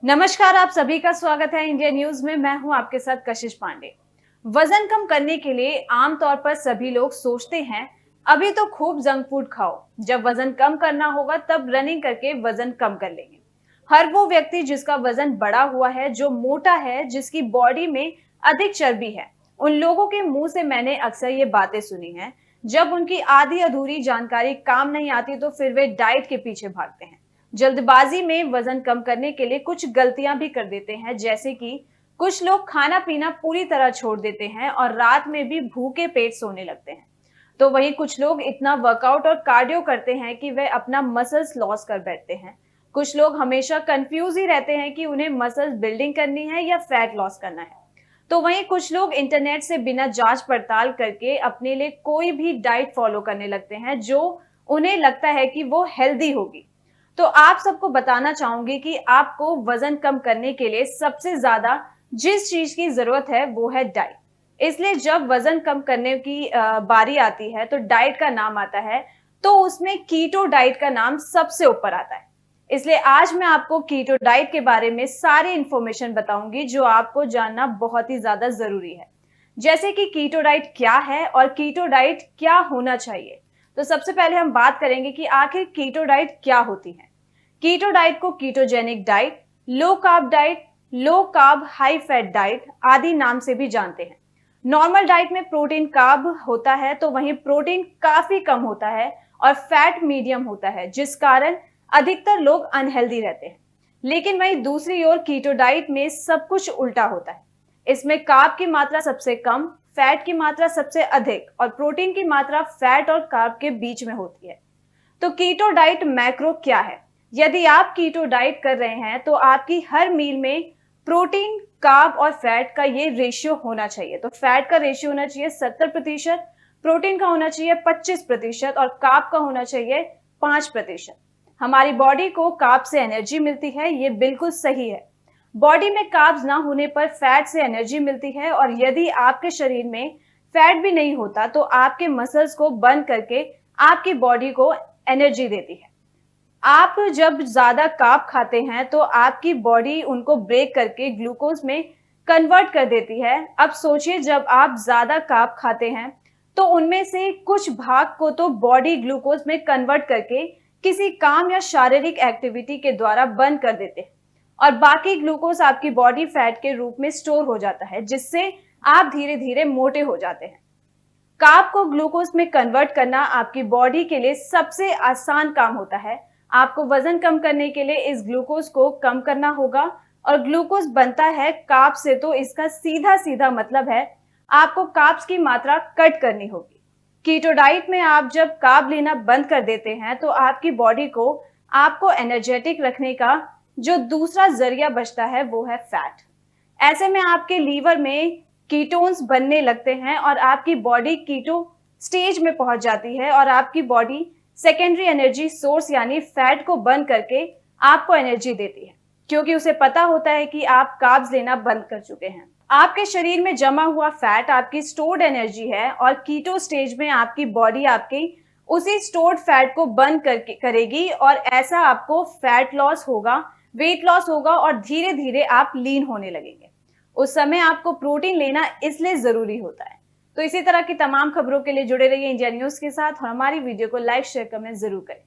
नमस्कार, आप सभी का स्वागत है इंडिया न्यूज में। मैं हूं आपके साथ कशिश पांडे। वजन कम करने के लिए आमतौर पर सभी लोग सोचते हैं अभी तो खूब जंक फूड खाओ, जब वजन कम करना होगा तब रनिंग करके वजन कम कर लेंगे। हर वो व्यक्ति जिसका वजन बढ़ा हुआ है, जो मोटा है, जिसकी बॉडी में अधिक चर्बी है, उन लोगों के मुंह से मैंने अक्सर ये बातें सुनी हैं। जब उनकी आधी अधूरी जानकारी काम नहीं आती तो फिर वे डाइट के पीछे भागते हैं। जल्दबाजी में वजन कम करने के लिए कुछ गलतियां भी कर देते हैं, जैसे कि कुछ लोग खाना पीना पूरी तरह छोड़ देते हैं और रात में भी भूखे पेट सोने लगते हैं। तो वहीं कुछ लोग इतना वर्कआउट और कार्डियो करते हैं कि वे अपना मसल्स लॉस कर बैठते हैं। कुछ लोग हमेशा कंफ्यूज ही रहते हैं कि उन्हें मसल्स बिल्डिंग करनी है या फैट लॉस करना है। तो वहीं कुछ लोग इंटरनेट से बिना जांच पड़ताल करके अपने लिए कोई भी डाइट फॉलो करने लगते हैं जो उन्हें लगता है कि वो हेल्दी होगी। तो आप सबको बताना चाहूंगी कि आपको वजन कम करने के लिए सबसे ज्यादा जिस चीज की जरूरत है वो है डाइट। इसलिए जब वजन कम करने की बारी आती है तो डाइट का नाम आता है, तो उसमें कीटो डाइट का नाम सबसे ऊपर आता है। इसलिए आज मैं आपको कीटो डाइट के बारे में सारी इंफॉर्मेशन बताऊंगी जो आपको जानना बहुत ही ज्यादा जरूरी है। जैसे कि कीटो डाइट क्या है और कीटो डाइट क्या होना चाहिए। तो सबसे पहले हम बात करेंगे कि आखिर कीटो डाइट क्या होती है। कीटो डाइट को ketogenic diet, low carb diet, low carb high fat diet आदि नाम से भी जानते हैं। नॉर्मल डाइट में प्रोटीन कार्ब होता है, तो वहीं प्रोटीन काफी कम होता है और फैट मीडियम होता है, जिस कारण अधिकतर लोग अनहेल्दी रहते हैं। लेकिन वहीं दूसरी ओर कीटो डाइट में सब कुछ उल्टा होता है। इसमें कार्ब की मात्रा सबसे कम, फैट की मात्रा सबसे अधिक और प्रोटीन की मात्रा फैट और कार्ब के बीच में होती है। तो कीटो डाइट मैक्रो क्या है? यदि आप कीटो डाइट कर रहे हैं तो आपकी हर मील में प्रोटीन, कार्ब और फैट का ये रेशियो होना चाहिए। तो फैट का रेशियो होना चाहिए 70%, प्रोटीन का होना चाहिए 25% और कार्ब का होना चाहिए 5%। हमारी बॉडी को कार्ब से एनर्जी मिलती है, ये बिल्कुल सही है। बॉडी में कार्ब्स ना होने पर फैट से एनर्जी मिलती है, और यदि आपके शरीर में फैट भी नहीं होता तो आपके मसल्स को बर्न करके आपकी बॉडी को एनर्जी देती है। आप जब ज्यादा कार्ब खाते हैं तो आपकी बॉडी उनको ब्रेक करके ग्लूकोज में कन्वर्ट कर देती है। अब सोचिए, जब आप ज्यादा कार्ब खाते हैं तो उनमें से कुछ भाग को तो बॉडी ग्लूकोज में कन्वर्ट करके किसी काम या शारीरिक एक्टिविटी के द्वारा बर्न कर देते हैं, और बाकी ग्लूकोज आपकी बॉडी फैट के रूप में स्टोर हो जाता है, जिससे आप धीरे धीरे मोटे हो जाते हैं। कार्ब को ग्लूकोज में कन्वर्ट करना आपकी बॉडी के लिए सबसे आसान काम होता है। आपको वजन कम करने के लिए इस ग्लूकोज को कम करना होगा, और ग्लूकोज बनता है कार्ब से, तो इसका सीधा सीधा मतलब है आपको कार्ब्स की मात्रा कट करनी होगी। कीटो डाइट में आप जब कार्ब लेना बंद कर देते हैं तो आपकी बॉडी को आपको एनर्जेटिक रखने का जो दूसरा जरिया बचता है वो है फैट। ऐसे में आपके लीवर में कीटोन्स बनने लगते हैं और आपकी बॉडी कीटो स्टेज में पहुंच जाती है, और आपकी बॉडी सेकेंडरी एनर्जी सोर्स यानी फैट को बर्न करके आपको एनर्जी देती है, क्योंकि उसे पता होता है कि आप कार्ब्स लेना बंद कर चुके हैं। आपके शरीर में जमा हुआ फैट आपकी स्टोर्ड एनर्जी है, और कीटो स्टेज में आपकी बॉडी आपकी उसी स्टोर्ड फैट को बर्न करेगी, और ऐसा आपको फैट लॉस होगा, वेट लॉस होगा और धीरे धीरे आप लीन होने लगेंगे। उस समय आपको प्रोटीन लेना इसलिए जरूरी होता है। तो इसी तरह की तमाम खबरों के लिए जुड़े रहिए इंडिया न्यूज के साथ, और हमारी वीडियो को लाइक, शेयर, कमेंट जरूर करें।